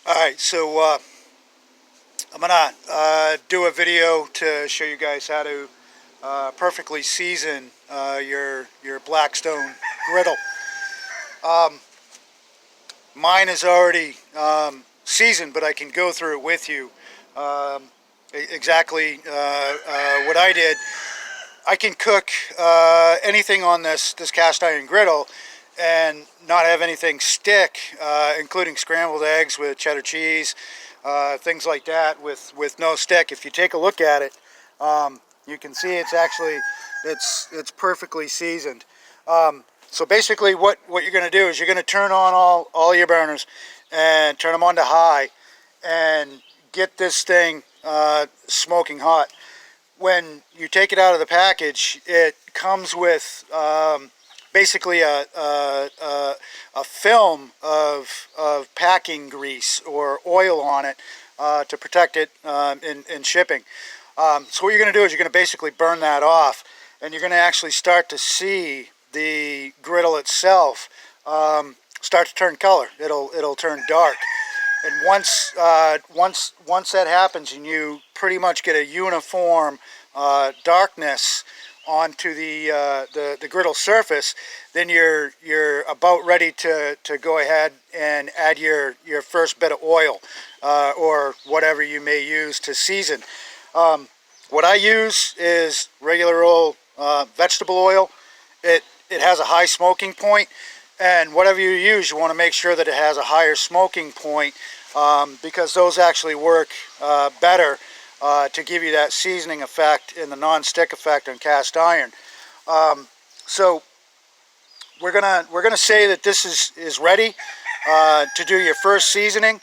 Alright, so I'm gonna do a video to show you guys how to perfectly season your Blackstone griddle. Mine is already seasoned, but I can go through it with you. Exactly what I did. I can cook anything on this cast iron griddle and not have anything stick, including scrambled eggs with cheddar cheese, things like that with no stick. If you take a look at it, you can see it's perfectly seasoned. So basically what you're going to do is you're going to turn on all your burners and turn them on to high and get this thing smoking hot. When you take it out of the package, it comes with basically a film of packing grease or oil on it to protect it in shipping. So what you're going to do is you're going to basically burn that off, and you're going to actually start to see the griddle itself start to turn color. It'll turn dark. And once that happens, and you pretty much get a uniform darkness onto the griddle surface, then you're about ready to go ahead and add your first bit of oil or whatever you may use to season. What I use is regular old vegetable oil. It has a high smoking point, and whatever you use, you want to make sure that it has a higher smoking point because those actually work better to give you that seasoning effect and the non-stick effect on cast iron. So we're gonna say that this is ready to do your first seasoning,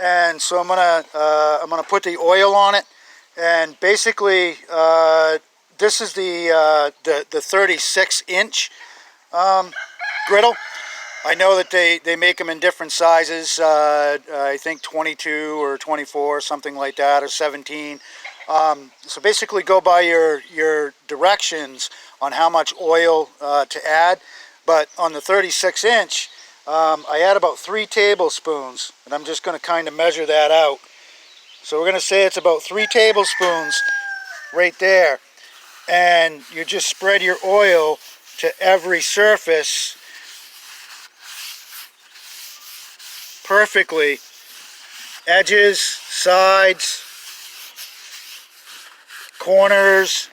and so I'm gonna put the oil on it, and basically this is the 36-inch griddle. I know that they make them in different sizes. I think 22 or 24, something like that, or 17. So basically go by your directions on how much oil to add. But on the 36-inch, I add about 3 tablespoons, and I'm just going to kind of measure that out. So we're going to say it's about 3 tablespoons right there. And you just spread your oil to every surface perfectly. Edges, sides, corners,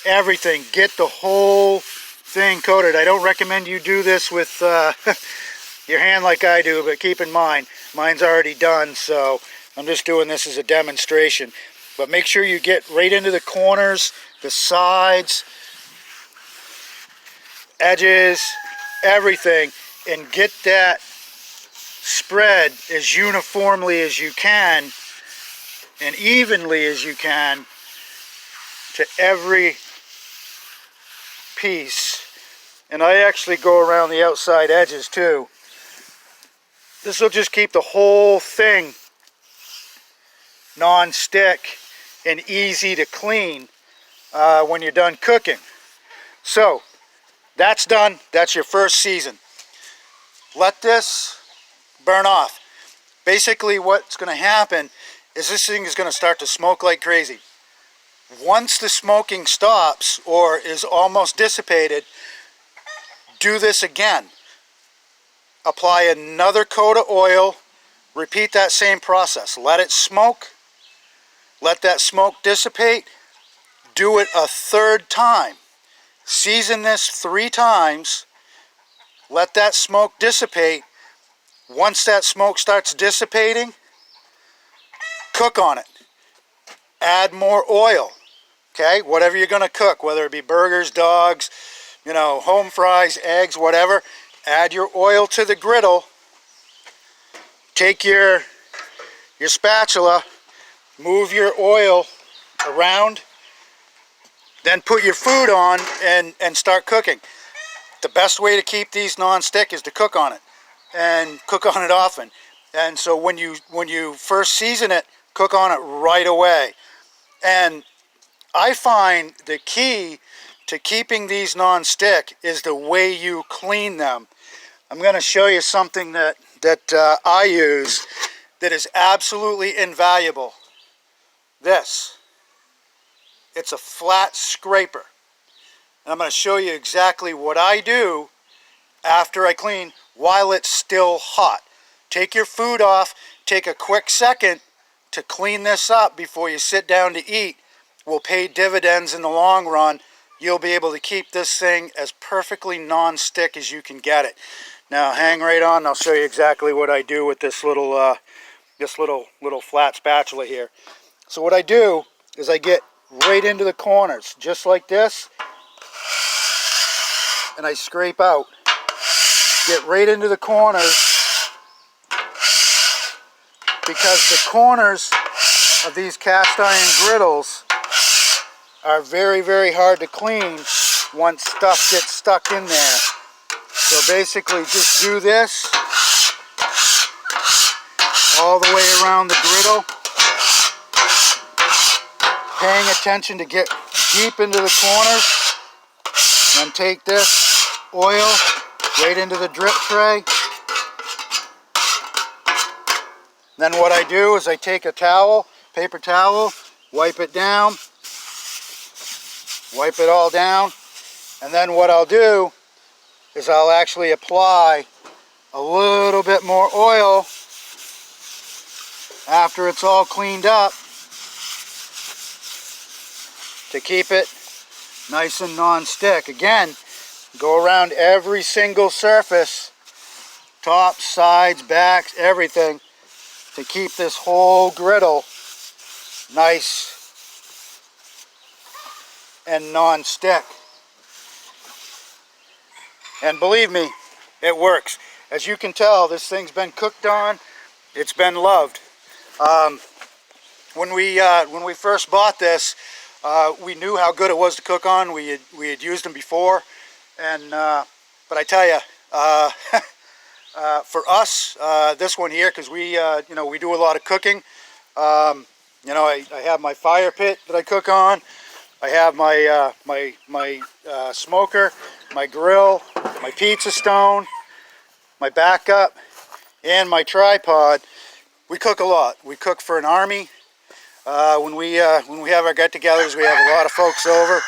everything. Get the whole thing coated. I don't recommend you do this with your hand like I do, but keep in mind, mine's already done, so I'm just doing this as a demonstration. But make sure you get right into the corners, the sides, edges, everything, and get that spread as uniformly as you can and evenly as you can to every piece. And I actually go around the outside edges too. This will just keep the whole thing non-stick and easy to clean when you're done cooking. So that's done. That's your first season. Let this burn off. Basically what's going to happen is this thing is going to start to smoke like crazy. Once the smoking stops or is almost dissipated, do this again. Apply another coat of oil. Repeat that same process. Let it smoke. Let that smoke dissipate. Do it a third time. Season this 3 times. Let that smoke dissipate. Once that smoke starts dissipating, cook on it. Add more oil. Okay, whatever you're going to cook, whether it be burgers, dogs, home fries, eggs, whatever, add your oil to the griddle. Take your spatula, move your oil around, then put your food on and start cooking. The best way to keep these non-stick is to cook on it, and cook on it often. And so when you first season it, cook on it right away. And I find the key to keeping these non-stick is the way you clean them. I'm going to show you something that I use, that is absolutely invaluable. This. It's a flat scraper. And I'm going to show you exactly what I do after I clean while it's still hot. Take your food off, take a quick second to clean this up before you sit down to eat. Will pay dividends in the long run. You'll be able to keep this thing as perfectly non-stick as you can get it. Now hang right on, I'll show you exactly what I do with this little flat spatula here. So what I do is I get right into the corners, just like this, and I scrape out. Get right into the corners, because the corners of these cast iron griddles are very, very hard to clean once stuff gets stuck in there. So basically just do this all the way around the griddle, paying attention to get deep into the corners, and take this oil right into the drip tray. Then what I do is I take a towel, paper towel, wipe it down, wipe it all down, and then what I'll do is I'll actually apply a little bit more oil after it's all cleaned up to keep it nice and non-stick. Again, go around every single surface, tops, sides, backs, everything, to keep this whole griddle nice and non-stick. And believe me, it works. As you can tell, this thing's been cooked on. It's been loved. When we first bought this, we knew how good it was to cook on. We had used them before, and but I tell you, for us, this one here, because we we do a lot of cooking. I have my fire pit that I cook on. I have my my smoker, my grill, my pizza stone, my backup, and my tripod. We cook a lot. We cook for an army. When we have our get-togethers, we have a lot of folks over.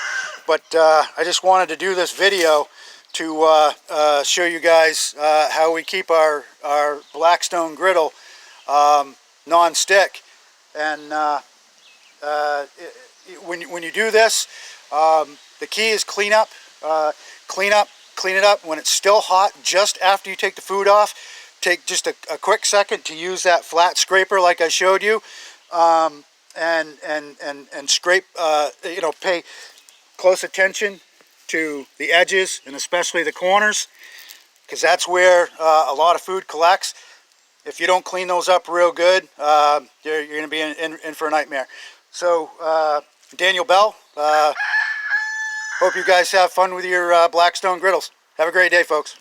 But I just wanted to do this video to show you guys how we keep our Blackstone Griddle non-stick. And when you do this, the key is clean up. Clean it up when it's still hot, just after you take the food off. Take just a quick second to use that flat scraper like I showed you, and scrape. Pay close attention to the edges and especially the corners, because that's where a lot of food collects. If you don't clean those up real good, you're going to be in for a nightmare. So Daniel Bell, hope you guys have fun with your Blackstone griddles. Have a great day, folks.